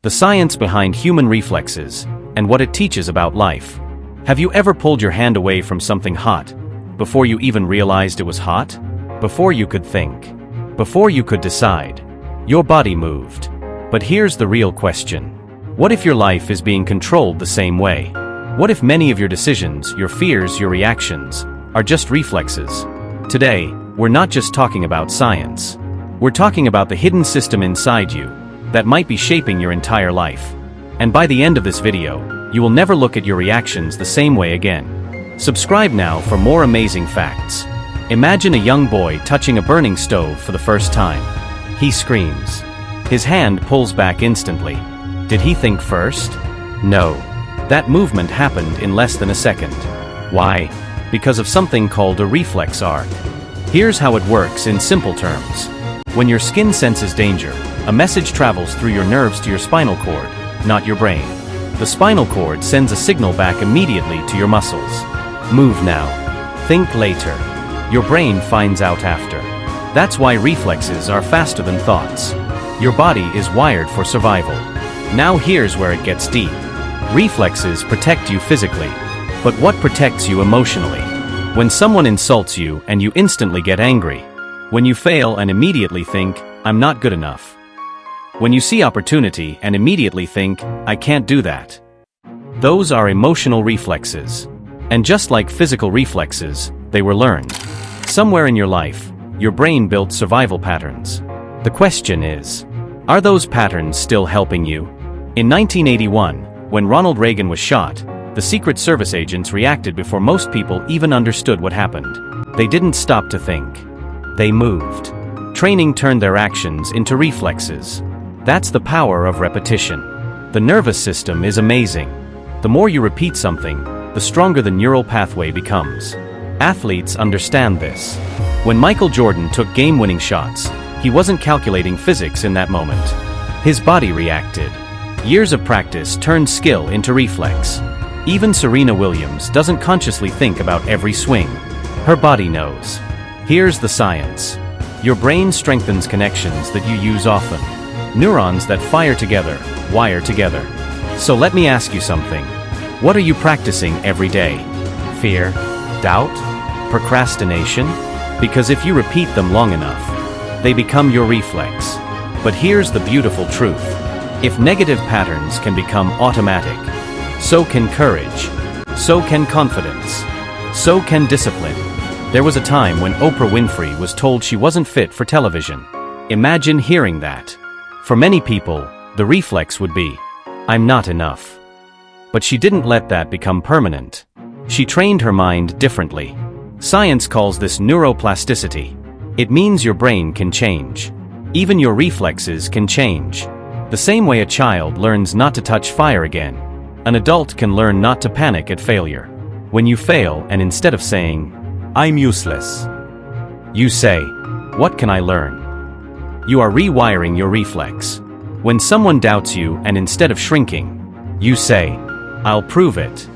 the science behind human reflexes, and what it teaches about life. Have you ever pulled your hand away from something hot, before you even realized it was hot? Before you could think? Before you could decide? Your body moved. But here's the real question. What if your life is being controlled the same way? What if many of your decisions, your fears, your reactions, are just reflexes? Today, we're not just talking about science. We're talking about the hidden system inside you that might be shaping your entire life. And by the end of this video, you will never look at your reactions the same way again. Subscribe now for more amazing facts. Imagine a young boy touching a burning stove for the first time. He screams. His hand pulls back instantly. Did he think first? No. That movement happened in less than a second. Why? Because of something called a reflex arc. Here's how it works in simple terms. When your skin senses danger, a message travels through your nerves to your spinal cord, not your brain. The spinal cord sends a signal back immediately to your muscles. Move now. Think later. Your brain finds out after. That's why reflexes are faster than thoughts. Your body is wired for survival. Now here's where it gets deep. Reflexes protect you physically, but what protects you emotionally? When someone insults you and you instantly get angry. When you fail and immediately think, I'm not good enough. When you see opportunity and immediately think, I can't do that. Those are emotional reflexes. And just like physical reflexes, they were learned. Somewhere in your life, your brain built survival patterns. The question is, are those patterns still helping you? In 1981, when Ronald Reagan was shot, the Secret Service agents reacted before most people even understood what happened. They didn't stop to think. They moved. Training turned their actions into reflexes. That's the power of repetition. The nervous system is amazing. The more you repeat something, the stronger the neural pathway becomes. Athletes understand this. When Michael Jordan took game-winning shots, he wasn't calculating physics in that moment. His body reacted. Years of practice turned skill into reflex. Even Serena Williams doesn't consciously think about every swing. Her body knows. Here's the science. Your brain strengthens connections that you use often. Neurons that fire together, wire together. So let me ask you something. What are you practicing every day? Fear? Doubt? Procrastination? Because if you repeat them long enough, they become your reflex. But here's the beautiful truth. If negative patterns can become automatic, so can courage, so can confidence, so can discipline. There was a time when Oprah Winfrey was told she wasn't fit for television. Imagine hearing that. For many people, the reflex would be, I'm not enough. But she didn't let that become permanent. She trained her mind differently. Science calls this neuroplasticity. It means your brain can change. Even your reflexes can change. The same way a child learns not to touch fire again, an adult can learn not to panic at failure. When you fail and instead of saying, I'm useless, you say, what can I learn? You are rewiring your reflex. When someone doubts you and instead of shrinking, you say, I'll prove it.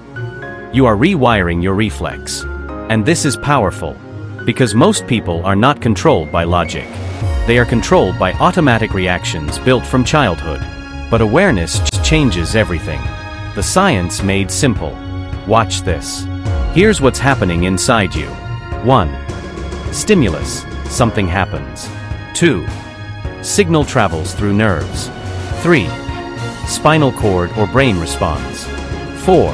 You are rewiring your reflex. And this is powerful, because most people are not controlled by logic. They are controlled by automatic reactions built from childhood. But awareness changes everything. The science made simple. Watch this. Here's what's happening inside you. 1. Stimulus. Something happens. 2. Signal travels through nerves. 3. Spinal cord or brain responds. 4.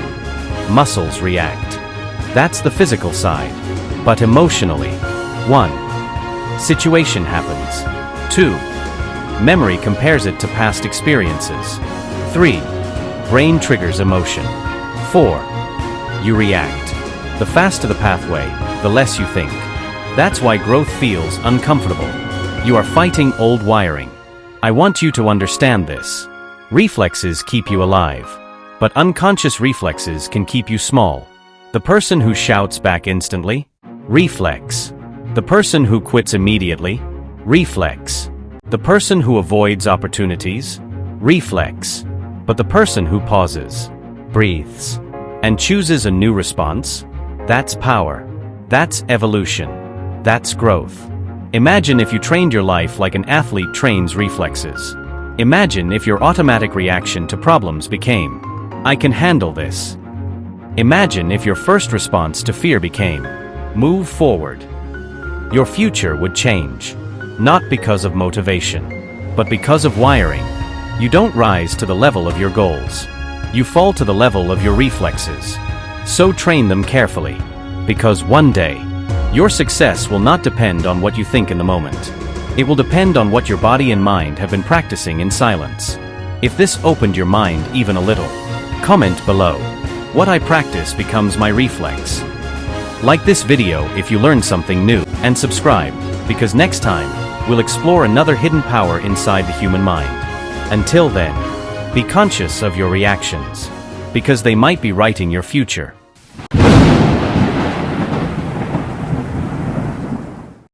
Muscles react. That's the physical side. But emotionally. 1. Situation happens. 2. Memory compares it to past experiences. 3. Brain triggers emotion. 4. You react. The faster the pathway, the less you think. That's why growth feels uncomfortable. You are fighting old wiring. I want you to understand this. Reflexes keep you alive. But unconscious reflexes can keep you small. The person who shouts back instantly? Reflex. The person who quits immediately? Reflex. The person who avoids opportunities? Reflex. But the person who pauses, breathes, and chooses a new response? That's power. That's evolution. That's growth. Imagine if you trained your life like an athlete trains reflexes. Imagine if your automatic reaction to problems became, "I can handle this." Imagine if your first response to fear became, "Move forward." Your future would change. Not because of motivation, but because of wiring. You don't rise to the level of your goals. You fall to the level of your reflexes. So train them carefully, because one day, your success will not depend on what you think in the moment. It will depend on what your body and mind have been practicing in silence. If this opened your mind even a little, comment below. What I practice becomes my reflex. Like this video if you learned something new, and subscribe, because next time, we'll explore another hidden power inside the human mind. Until then, be conscious of your reactions, because they might be writing your future.